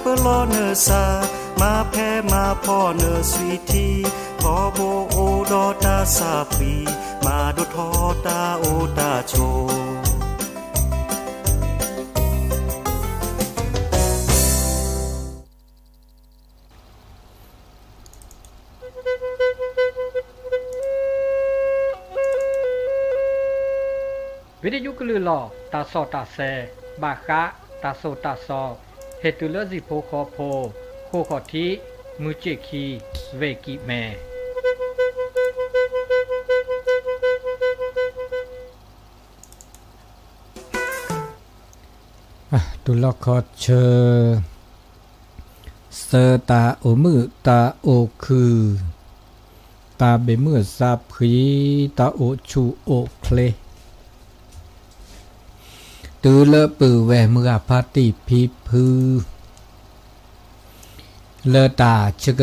เปลอเนอซามาแพ้มาพ่อเนอสวีทีพอโบโอดอตาซาปีมาดูทอตาโอตาโชวิทยุกลือหล่อตาสอตาแซบาคะตาโซตาซอเฮตุเลสิโพคอโพโคขอทิมือเจคีเวกิแมตุลคอเชอเสตาโอมือตาโอคือตาเบมือซาพรีตาโอชูโอเคลตือเลปือแวมือพาติพีพือเลตาชก